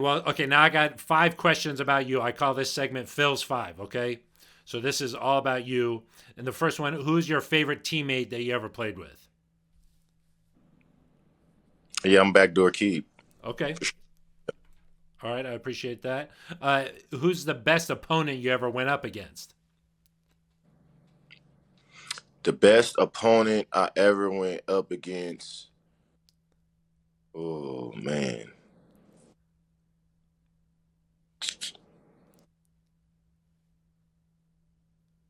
Well, okay, now I got 5 questions about you. I call this segment Phil's Five, okay? So this is all about you. And the first one, who's your favorite teammate that you ever played with? Yeah, I'm backdoor keep. Okay. All right, I appreciate that. Who's the best opponent you ever went up against? The best opponent I ever went up against. Oh man.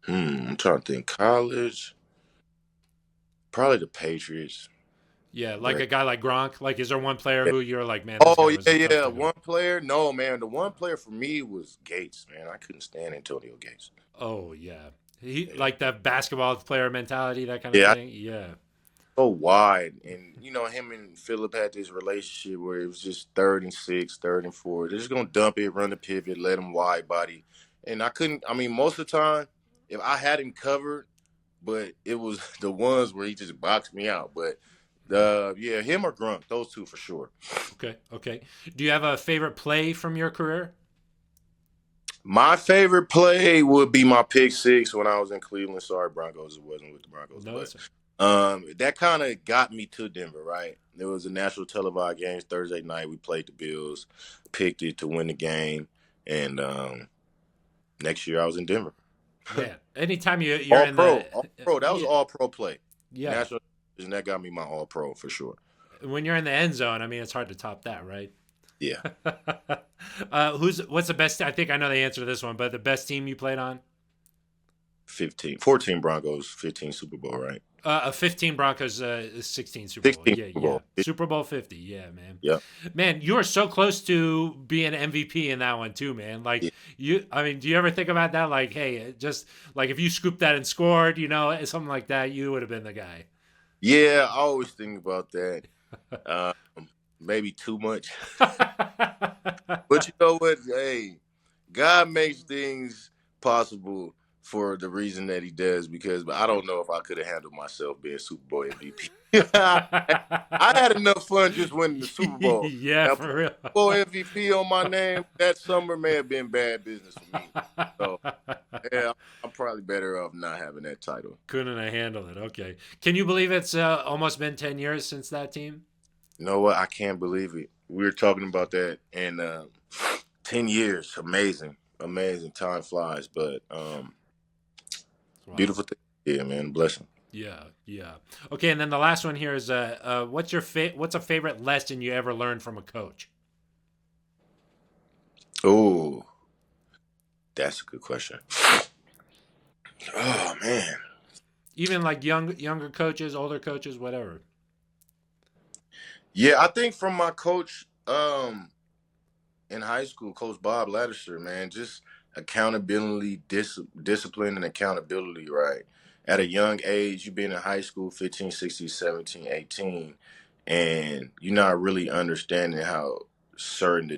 I'm trying to think. College, probably the Patriots. Yeah, like Brett. a guy like Gronk. Like, is there one player Yeah. who you're like, man, this Oh guy was yeah, tough yeah. to go? One player? No, man. The one player for me was Gates, man. I couldn't stand Antonio Gates. Oh yeah, he Yeah. like that basketball player mentality, that kind of Yeah, thing. Yeah, so wide. And him and Philip had this relationship where it was just 3rd and 6, 3rd and 4. They're just gonna dump it, run the pivot, let him wide body. And I couldn't, I mean, most of the time, if I had him covered, but it was the ones where he just boxed me out. But yeah, him or Grunt, those two for sure. okay, okay. Do you have a favorite play from your career? My favorite play would be my pick six when I was in Cleveland. Sorry, Broncos, it wasn't with the Broncos, No, but that's that kind of got me to Denver. Right, there was a national televised game Thursday night. We played the Bills, picked it to win the game, and next year I was in Denver. man. Anytime you're All in the pro, all pro. That was yeah, all pro play. yeah, National, and that got me my all pro for sure. when you're in the end zone, I mean, it's hard to top that, right? Yeah. What's the best? I think I know the answer to this one, but the best team you played on? 15, 14 Broncos, 15 Super Bowl, right? A 15 Broncos, 16 Super Bowl. 16 Yeah, Super yeah. Bowl. Super Bowl 50. Yeah, man. Yeah. Man, you were so close to being MVP in that one too, man. Like Yeah. I mean, do you ever think about that? Like, hey, just like if you scooped that and scored, something like that, you would have been the guy. Yeah, I always think about that. Um, maybe too much. But you know what? Hey, God makes things possible for the reason that he does because I don't know if I could have handled myself being Super Bowl MVP. I had enough fun just winning the Super Bowl. Yeah, Now, for putting real. Super Bowl MVP on my name that summer may have been bad business for me. So, yeah, I'm probably better off not having that title. Couldn't have handled it. Okay. Can you believe it's almost been 10 years since that team? You know what? I can't believe it. We were talking about that, and 10 years, amazing, amazing. Time flies, but Wow. beautiful thing. Yeah, man, blessing. Yeah, yeah. Okay, and then the last one here is what's a favorite lesson you ever learned from a coach? Oh, that's a good question. Oh man, Even like younger coaches, older coaches, whatever. yeah, I think from my coach in high school, Coach Bob Ladder, man, just accountability, discipline, and accountability. Right, at a young age, you've been in high school, 15, 16, 17, 18, and you're not really understanding how certain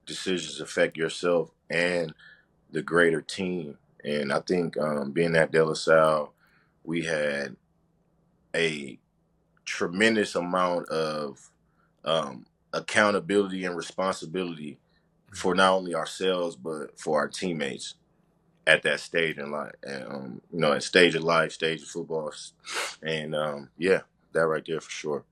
decisions affect yourself and the greater team. And I think being at De La Salle, we had a tremendous amount of accountability and responsibility for not only ourselves but for our teammates at that stage in life, and at stage of life, stage of football, and yeah, that right there for sure.